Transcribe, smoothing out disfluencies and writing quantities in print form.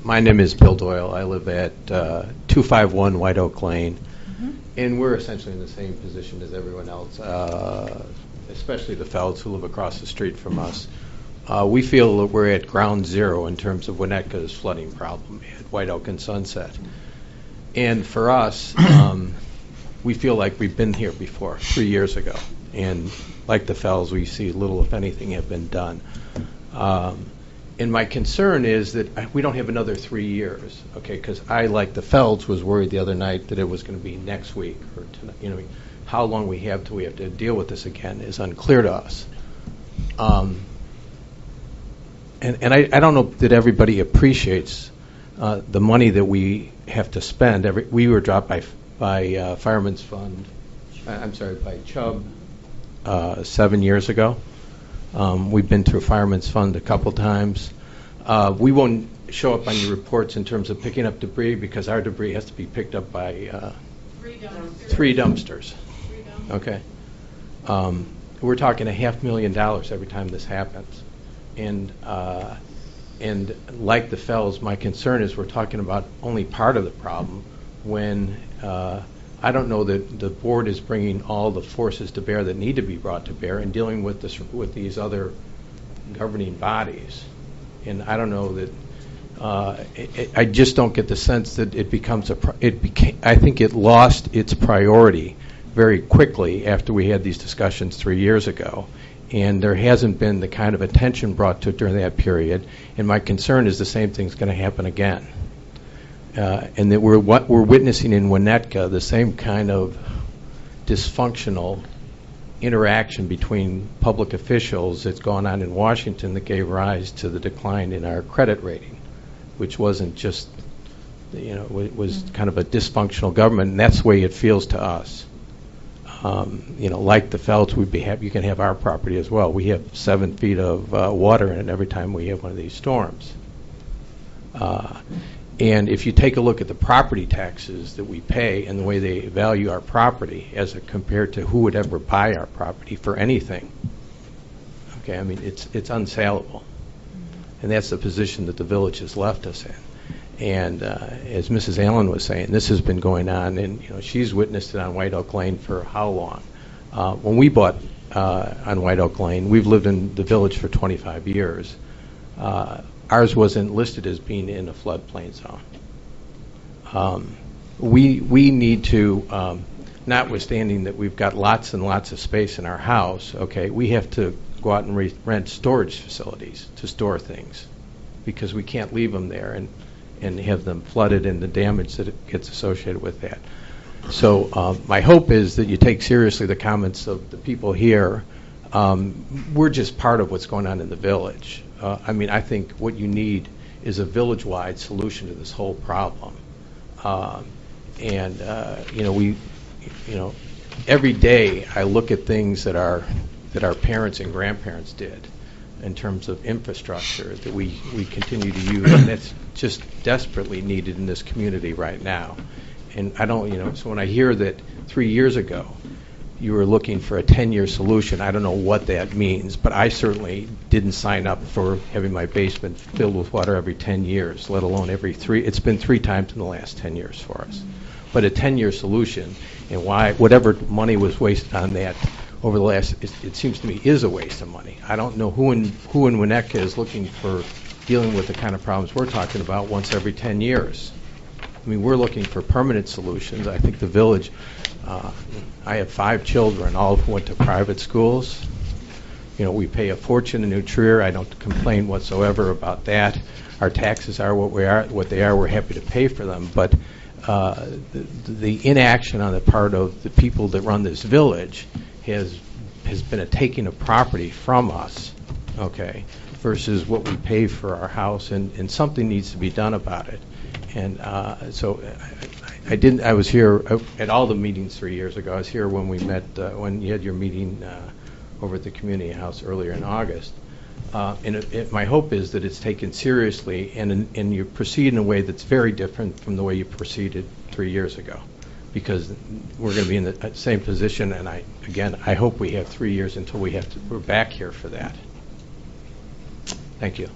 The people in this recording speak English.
My name is Bill Doyle. I live at 251 White Oak Lane, and we're essentially in the same position as everyone else, especially the Felds who live across the street from us. We feel that we're at ground zero in terms of Winnetka's flooding problem at White Oak and Sunset. And for us, we feel like we've been here before, 3 years ago. And like the Fells, we see little, if anything, have been done. And my concern is that we don't have another 3 years, okay? Because I, like the Felds, was worried the other night that it was going to be next week or tonight. You know, how long we have till we have to deal with this again is unclear to us. And I don't know that everybody appreciates the money that we have to spend. We were dropped by Fireman's Fund. By Chubb 7 years ago. We've been through Fireman's Fund a couple times. We won't show up on your reports in terms of picking up debris because our debris has to be picked up by three dumpsters. Okay. We're talking $500,000 every time this happens. And like the Fells, my concern is we're talking about only part of the problem when I don't know that the board is bringing all the forces to bear that need to be brought to bear in dealing with this, with these other governing bodies. And I don't know that I just don't get the sense that it becomes I think it lost its priority very quickly after we had these discussions 3 years ago. And there hasn't been the kind of attention brought to it during that period. And my concern is the same thing's going to happen again. And that we're witnessing in Winnetka the same kind of dysfunctional interaction between public officials that's gone on in Washington that gave rise to the decline in our credit rating, which wasn't just, it was kind of a dysfunctional government, and that's the way it feels to us. Like the Felds, you can have our property as well. We have 7 feet of water in it every time we have one of these storms. And if you take a look at the property taxes that we pay and the way they value our property as compared to who would ever buy our property for anything, okay, I mean, it's unsaleable. And that's the position that the village has left us in. And as Mrs. Allen was saying, this has been going on, and she's witnessed it on White Oak Lane for how long? When we bought on White Oak Lane, we've lived in the village for 25 years. Ours wasn't listed as being in a floodplain zone. We need to, notwithstanding that we've got lots and lots of space in our house, okay, we have to go out and rent storage facilities to store things because we can't leave them there and have them flooded and the damage that gets associated with that. So my hope is that you take seriously the comments of the people here. We're just part of what's going on in the village. I mean, I think what you need is a village-wide solution to this whole problem. Every day I look at things that our parents and grandparents did in terms of infrastructure that we continue to use, and that's just desperately needed in this community right now. And I don't, so when I hear that 3 years ago you were looking for a 10-year solution, I don't know what that means, but I certainly didn't sign up for having my basement filled with water every 10 years, let alone every 3. It's been 3 times in the last 10 years for us. But a 10-year solution, and whatever money was wasted on that over the last, it seems to me, is a waste of money. I don't know who in Winnetka is looking for dealing with the kind of problems we're talking about once every 10 years. I mean, we're looking for permanent solutions. I think the village, I have 5 children, all of who went to private schools. We pay a fortune in New Trier. I don't complain whatsoever about that. Our taxes are what they are. We're happy to pay for them. But the inaction on the part of the people that run this village has been a taking of property from us, okay, versus what we pay for our house, and something needs to be done about it. And so I was here at all the meetings 3 years ago. I was here when we met, when you had your meeting over at the community house earlier in August. And my hope is that it's taken seriously and you proceed in a way that's very different from the way you proceeded 3 years ago, because we're going to be in the same position. And I hope we have 3 years until we're back here for that. Thank you.